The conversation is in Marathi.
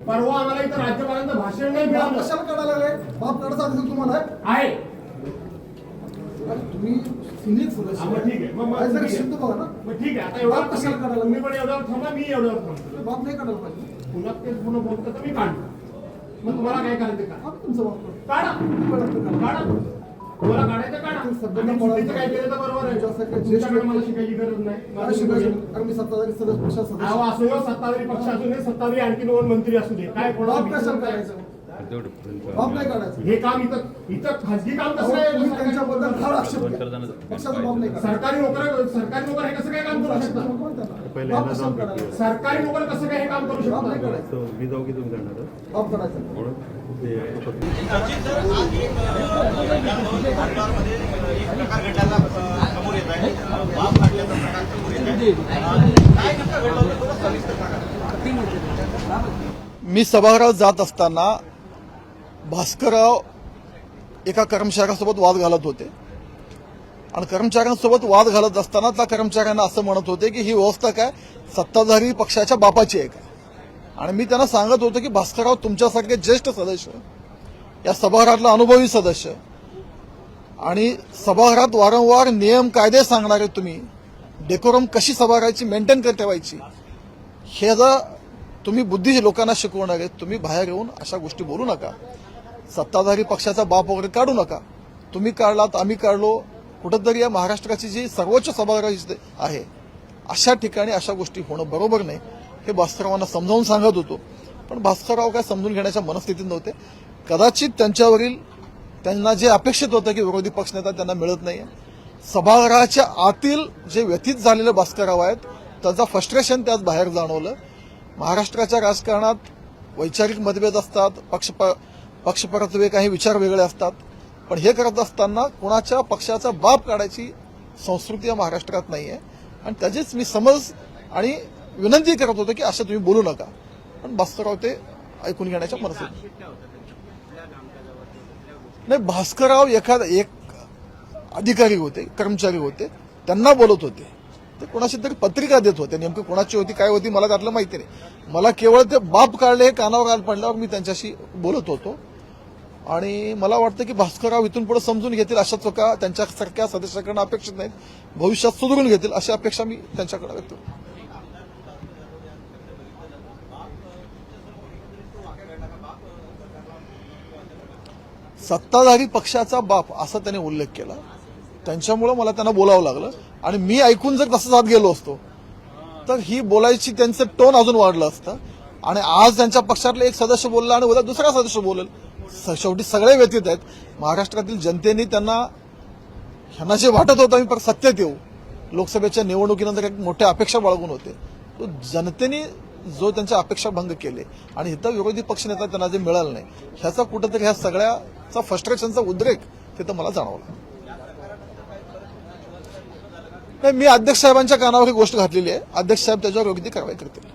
परवा आम्हाला इथं राज्यपालांचं भाषण नाही मिळालं. कशाला काढायला लागले? बाप काढायचा अधिकार तुम्हाला आहे. तुम्ही सिनियर सदस्य. मग ठीक आहे. मग जरा शिस्त बघा ना. मग ठीक आहे. आता एवढं कशाला काढायला? तुम्ही पण एवढ्यावर थांबा, मी एवढ्यावर थांबतो. बाप नाही काढायला पाहिजे. पुन्हा तेच पुन्हा बोलतो तर मी काढतो. मग तुम्हाला काय करायचं का? तुमचं बाप काढा. काढा. तुम्हाला काढायचं काढा. आम्ही चुकीचं काय केलं तर बरोबर आहे. तुमच्याकडे मला शिकायची गरज नाही. मी सत्ताधारी सदस्य पक्षाचा सदस्य. अहो, असो हो, सत्ताधारी पक्ष असू दे, सत्ताधारी आणखी दोन मंत्री असू दे, काय बाप कोणाला कशाला काढायचं? बाप नाही काढायचं. हे काम इथं खासगी काम कसं तुम्ही आहे? त्यांच्याबद्दल फार आक्षेप घ्या. पक्षाचा बाप नाही काढायचा. सरकारी नोकर हे कसं काय काम करू शकतात? बाप कशाला काढायला? सरकारी नोकर कसं काय हे काम करू बाप नाही शकतात? काढायचं. मी जाऊ की तुम्ही करणार बाप काढायचं. मी सभागृहात जात असताना भास्करराव एका कर्मचाऱ्यासोबत वाद घालत होते आणि कर्मचाऱ्यांसोबत वाद घालत असताना त्या कर्मचाऱ्यांना असं म्हणत होते की ही व्यवस्था काय सत्ताधारी पक्षाच्या बापाची आहे का. आणि मी त्यांना सांगत होतो की भास्करराव तुमच्यासारखे ज्येष्ठ सदस्य, या सभागृहातला अनुभवी सदस्य आणि सभागृहात वारंवार नियम कायदे सांगणारे तुम्ही, डेकोरम कशी सभागृहाची मेंटेन ठेवायची हे जर तुम्ही बुद्धी लोकांना शिकवणार आहेत, तुम्ही बाहेर येऊन अशा गोष्टी बोलू नका. सत्ताधारी पक्षाचा बाप वगैरे काढू नका. तुम्ही काढलात, आम्ही काढलो, कुठंतरी या महाराष्ट्राची जी सर्वोच्च सभागृह आहे अशा ठिकाणी अशा गोष्टी होणं बरोबर नाही हे भास्कररावांना समजावून सांगत होतो. पण भास्करराव काय समजून घेण्याच्या मनस्थितीत नव्हते. कदाचित त्यांच्यावरील त्यांना जे अपेक्षित होतं की विरोधी पक्षनेता त्यांना मिळत नाही. सभागृहाच्या आतील जे व्यथित झालेले भास्करराव आहेत त्याचा फ्रस्ट्रेशन त्यात बाहेर जाणवलं. महाराष्ट्राच्या राजकारणात वैचारिक मतभेद असतात, पक्षपरत्वे काही विचार वेगळे असतात, पण हे करत असताना कोणाच्या पक्षाचा बाप काढायची संस्कृती या महाराष्ट्रात नाहीये. आणि त्याचीच मी समज आणि विनंती करत होतो की असं तुम्ही बोलू नका. पण भास्करराव ते ऐकून घेण्याच्या मनस्थितीत नाही. भास्करराव एक अधिकारी होते, कर्मचारी होते, त्यांना बोलत होते. ते कोणाशी तरी पत्रिका देत होते. नेमकं कोणाची होती काय होती मला त्यातलं माहिती नाही. मला केवळ ते बाप काढले हे कानावर आल पडल्यावर मी त्यांच्याशी बोलत होतो. आणि मला वाटतं की भास्करराव इथून पुढे समजून घेतील. अशा चुका त्यांच्यासारख्या सदस्याकडनं अपेक्षित नाहीत. भविष्यात सुधारून घेतील अशी अपेक्षा मी त्यांच्याकडे व्यक्त करतो. सत्ताधारी पक्षाचा बाप असा त्याने उल्लेख केला. त्यांच्यामुळे मला त्यांना बोलावं लागलं आणि मी ऐकून जर तसं जात गेलो असतो तर ही बोलायची त्यांचं टोन अजून वाढलं असतं. आणि आज त्यांच्या पक्षातला एक सदस्य बोलला आणि उद्या दुसरा सदस्य बोलेल. शेवटी सगळे व्यतीत आहेत. महाराष्ट्रातील जनतेने ह्यांना जे वाटत होतं आम्ही सत्तेत येऊ, लोकसभेच्या निवडणुकीनंतर एक मोठ्या अपेक्षा बाळगून होते, तो जनतेने जो त्यांच्या अपेक्षा भंग केले आणि इथं विरोधी पक्षनेता त्यांना जे मिळालं नाही ह्याचा कुठंतरी ह्या सगळ्याचा फ्रस्ट्रेशनचा उद्रेक तिथं मला जाणवला. नाही, मी अध्यक्ष साहेबांच्या कानावर ही गोष्ट घातलेली आहे. अध्यक्ष साहेब त्याच्यावर योग्य ती कारवाई करतील.